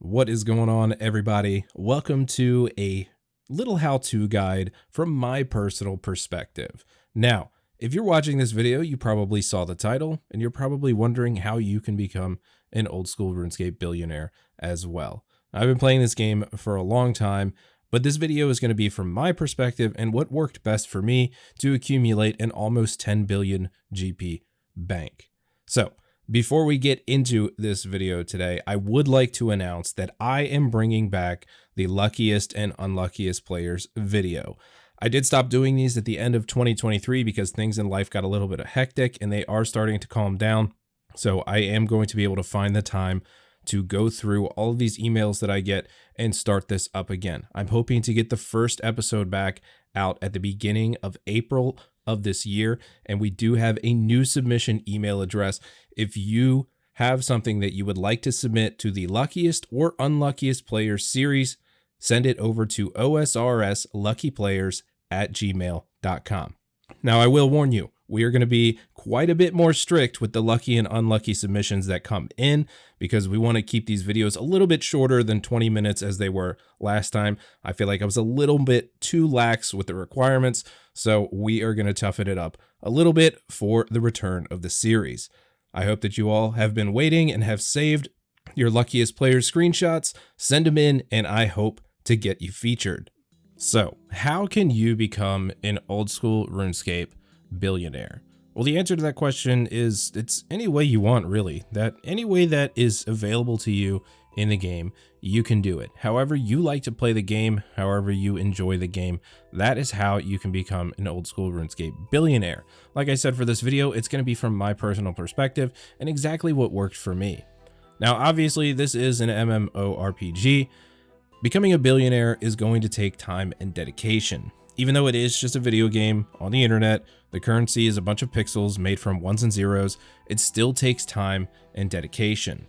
What is going on, everybody? Welcome to a little how-to guide from my personal perspective. Now, if you're watching this video, you probably saw the title and you're probably wondering how you can become an old school RuneScape billionaire as well. I've been playing this game for a long time, but this video is going to be from my perspective and what worked best for me to accumulate an almost 10 billion GP bank. So, before we get into this video today, I would like to announce that I am bringing back the luckiest and unluckiest players video. I did stop doing these at the end of 2023 because things in life got a little bit hectic and they are starting to calm down. So I am going to be able to find the time to go through all of these emails that I get and start this up again. I'm hoping to get the first episode back out at the beginning of April of this year, and we do have a new submission email address. If you have something that you would like to submit to the luckiest or unluckiest players series, send it over to osrsluckyplayers@gmail.com. Now, I will warn you, we are going to be quite a bit more strict with the lucky and unlucky submissions that come in because we want to keep these videos a little bit shorter than 20 minutes as they were last time. I feel like I was a little bit too lax with the requirements, so we are going to toughen it up a little bit for the return of the series. I hope that you all have been waiting and have saved your luckiest players screenshots. Send them in, and I hope to get you featured. So, how can you become an old school RuneScape billionaire? Well, the answer to that question is it's any way you want, really. Any way that is available to you in the game, you can do it. However you like to play the game, however you enjoy the game, that is how you can become an old school RuneScape billionaire. Like I said, for this video, it's going to be from my personal perspective and exactly what worked for me. Now, obviously, this is an MMORPG. Becoming a billionaire is going to take time and dedication. Even though it is just a video game on the internet, the currency is a bunch of pixels made from ones and zeros, it still takes time and dedication.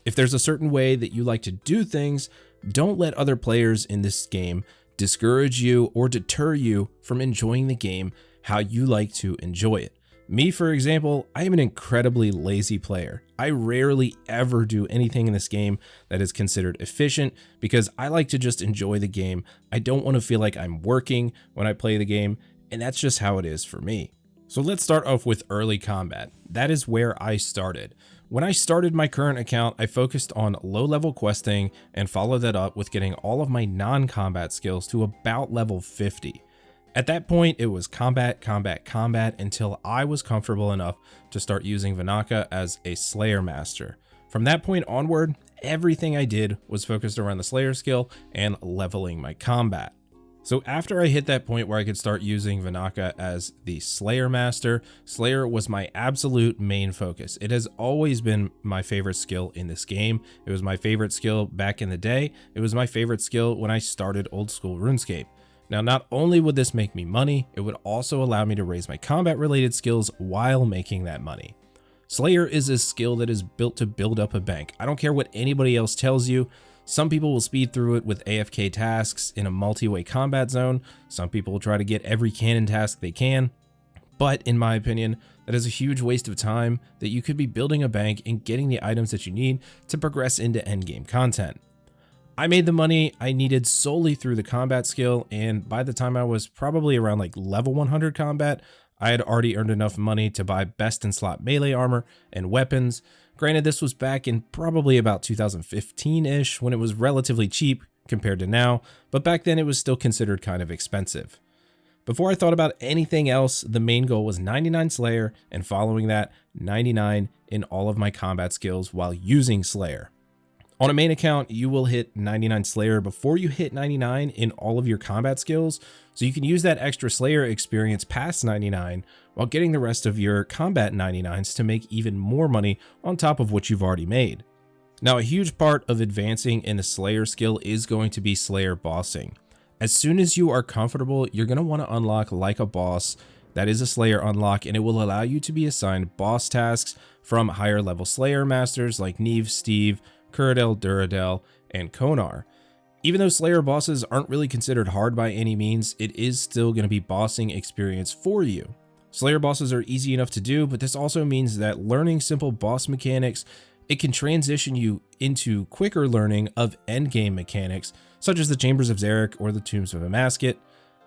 If there's a certain way that you like to do things, don't let other players in this game discourage you or deter you from enjoying the game how you like to enjoy it. Me, for example, I am an incredibly lazy player. I rarely ever do anything in this game that is considered efficient because I like to just enjoy the game. I don't want to feel like I'm working when I play the game, and that's just how it is for me. So let's start off with early combat. That is where I started. When I started my current account, I focused on low-level questing and followed that up with getting all of my non-combat skills to about level 50. At that point, it was combat, combat, combat until I was comfortable enough to start using Vanaka as a Slayer Master. From that point onward, everything I did was focused around the Slayer skill and leveling my combat. So after I hit that point where I could start using Vanaka as the Slayer Master, Slayer was my absolute main focus. It has always been my favorite skill in this game. It was my favorite skill back in the day. It was my favorite skill when I started old school RuneScape. Now, not only would this make me money, it would also allow me to raise my combat related skills while making that money. Slayer is a skill that is built to build up a bank. I don't care what anybody else tells you. Some people will speed through it with AFK tasks in a multi-way combat zone. Some people will try to get every cannon task they can. But in my opinion, that is a huge waste of time that you could be building a bank and getting the items that you need to progress into endgame content. I made the money I needed solely through the combat skill, and by the time I was probably around like level 100 combat, I had already earned enough money to buy best in slot melee armor and weapons. Granted, this was back in probably about 2015-ish when it was relatively cheap compared to now, but back then it was still considered kind of expensive. Before I thought about anything else, the main goal was 99 Slayer, and following that, 99 in all of my combat skills while using Slayer. On a main account, you will hit 99 Slayer before you hit 99 in all of your combat skills, so you can use that extra Slayer experience past 99 while getting the rest of your combat 99s to make even more money on top of what you've already made. Now, a huge part of advancing in the Slayer skill is going to be Slayer bossing. As soon as you are comfortable, you're going to want to unlock like a boss. That is a Slayer unlock, and it will allow you to be assigned boss tasks from higher level Slayer masters like Neve, Steve, Kuradel, Duradel, and Konar. Even though Slayer bosses aren't really considered hard by any means, it is still going to be bossing experience for you. Slayer bosses are easy enough to do, but this also means that learning simple boss mechanics It can transition you into quicker learning of endgame mechanics, such as the Chambers of Zarek or the Tombs of Amasket.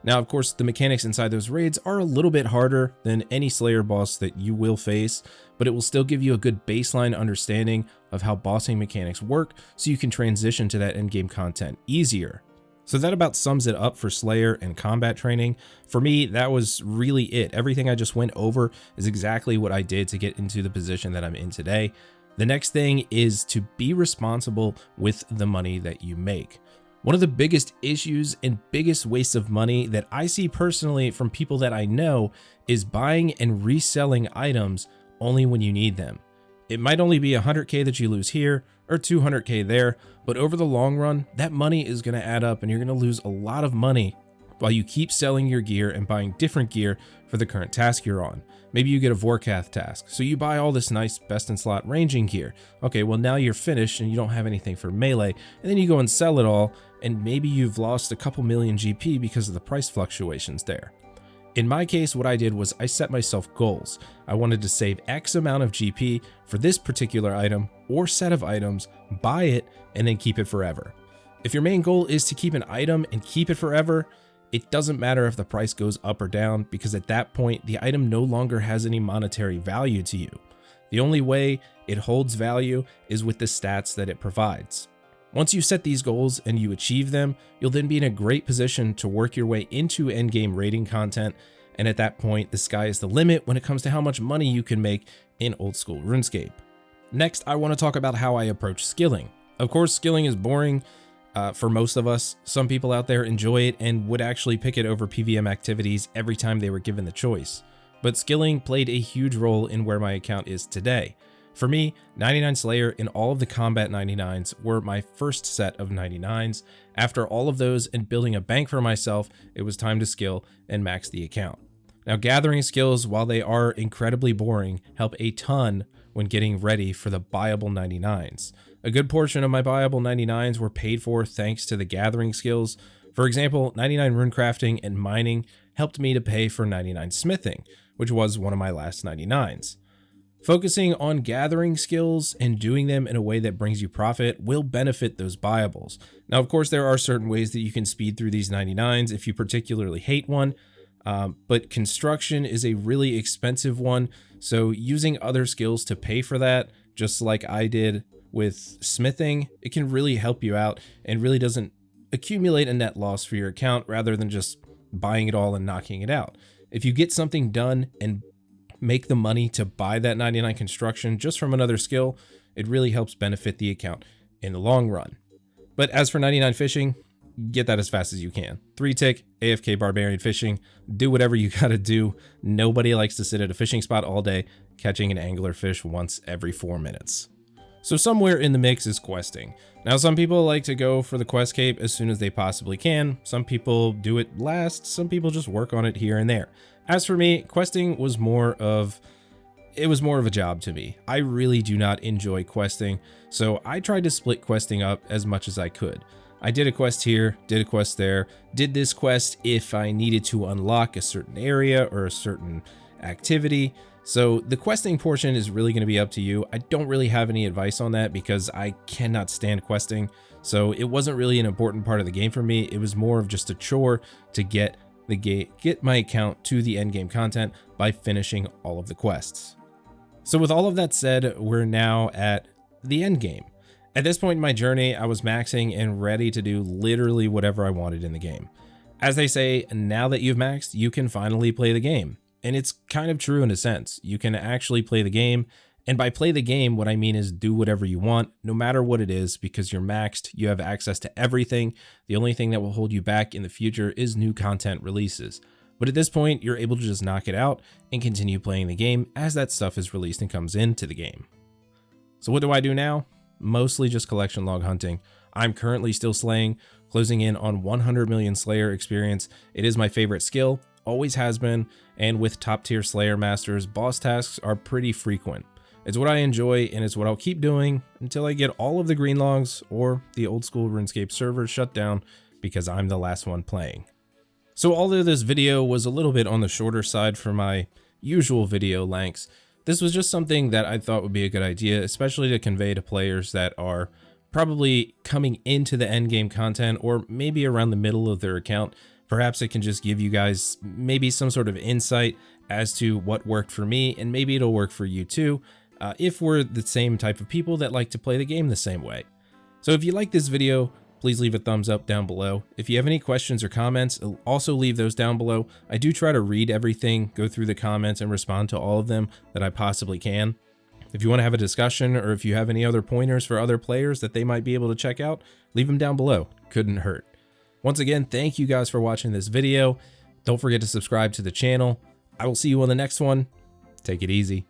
Now, of course, the mechanics inside those raids are a little bit harder than any Slayer boss that you will face, but it will still give you a good baseline understanding of how bossing mechanics work, so you can transition to that endgame content easier. So that about sums it up for Slayer and combat training. For me, that was really it. Everything I just went over is exactly what I did to get into the position that I'm in today. The next thing is to be responsible with the money that you make. One of the biggest issues and biggest wastes of money that I see personally from people that I know is buying and reselling items only when you need them. It might only be 100K that you lose here or 200K there, but over the long run, that money is going to add up and you're going to lose a lot of money while you keep selling your gear and buying different gear for the current task you're on. Maybe you get a Vorkath task, so you buy all this nice best in slot ranging gear. Okay, well now you're finished and you don't have anything for melee, and then you go and sell it all, and maybe you've lost a couple million GP because of the price fluctuations there. In my case, what I did was I set myself goals. I wanted to save X amount of GP for this particular item or set of items, buy it, and then keep it forever. If your main goal is to keep an item and keep it forever, it doesn't matter if the price goes up or down, because at that point, the item no longer has any monetary value to you. The only way it holds value is with the stats that it provides. Once you set these goals and you achieve them, you'll then be in a great position to work your way into endgame raiding content, and at that point, the sky is the limit when it comes to how much money you can make in old school RuneScape. Next, I want to talk about how I approach skilling. Of course, skilling is boring for most of us. Some people out there enjoy it and would actually pick it over PVM activities every time they were given the choice. But skilling played a huge role in where my account is today. For me, 99 Slayer and all of the combat 99s were my first set of 99s. After all of those and building a bank for myself, it was time to skill and max the account. Now, gathering skills, while they are incredibly boring, help a ton when getting ready for the buyable 99s. A good portion of my buyable 99s were paid for thanks to the gathering skills. For example, 99 runecrafting and mining helped me to pay for 99 smithing, which was one of my last 99s. Focusing on gathering skills and doing them in a way that brings you profit will benefit those buyables. Now, of course, there are certain ways that you can speed through these 99s if you particularly hate one, but construction is a really expensive one, so using other skills to pay for that, just like I did with smithing, it can really help you out and really doesn't accumulate a net loss for your account rather than just buying it all and knocking it out. If you get something done and make the money to buy that 99 construction just from another skill, it really helps benefit the account in the long run. But as for 99 fishing, get that as fast as you can. 3-tick, AFK barbarian fishing, do whatever you gotta do. Nobody likes to sit at a fishing spot all day, catching an angler fish once every 4 minutes. So somewhere in the mix is questing. Now, some people like to go for the quest cape as soon as they possibly can. Some people do it last. Some people just work on it here and there. As for me, questing was more of a job to me. I really do not enjoy questing, so I tried to split questing up as much as I could. I did a quest here, did a quest there, did this quest if I needed to unlock a certain area or a certain activity. So the questing portion is really going to be up to you. I don't really have any advice on that because I cannot stand questing. So it wasn't really an important part of the game for me. It was more of just a chore to get my account to the end game content by finishing all of the quests. So with all of that said, we're now at the end game. At this point in my journey, I was maxing and ready to do literally whatever I wanted in the game. As they say, now that you've maxed, you can finally play the game. And it's kind of true in a sense. You can actually play the game. And by play the game, what I mean is do whatever you want, no matter what it is, because you're maxed, you have access to everything. The only thing that will hold you back in the future is new content releases. But at this point, you're able to just knock it out and continue playing the game as that stuff is released and comes into the game. So what do I do now? Mostly just collection log hunting. I'm currently still slaying, closing in on 100 million Slayer experience. It is my favorite skill, always has been, and with top tier Slayer masters, boss tasks are pretty frequent. It's what I enjoy and it's what I'll keep doing until I get all of the green logs or the old school RuneScape servers shut down because I'm the last one playing. So although this video was a little bit on the shorter side for my usual video lengths, This was just something that I thought would be a good idea, especially to convey to players that are probably coming into the endgame content or maybe around the middle of their account. Perhaps it can just give you guys maybe some sort of insight as to what worked for me, and maybe it'll work for you too, if we're the same type of people that like to play the game the same way. So if you like this video, please leave a thumbs up down below. If you have any questions or comments, also leave those down below. I do try to read everything, go through the comments, and respond to all of them that I possibly can. If you want to have a discussion, or if you have any other pointers for other players that they might be able to check out, leave them down below. Couldn't hurt. Once again, thank you guys for watching this video. Don't forget to subscribe to the channel. I will see you on the next one. Take it easy.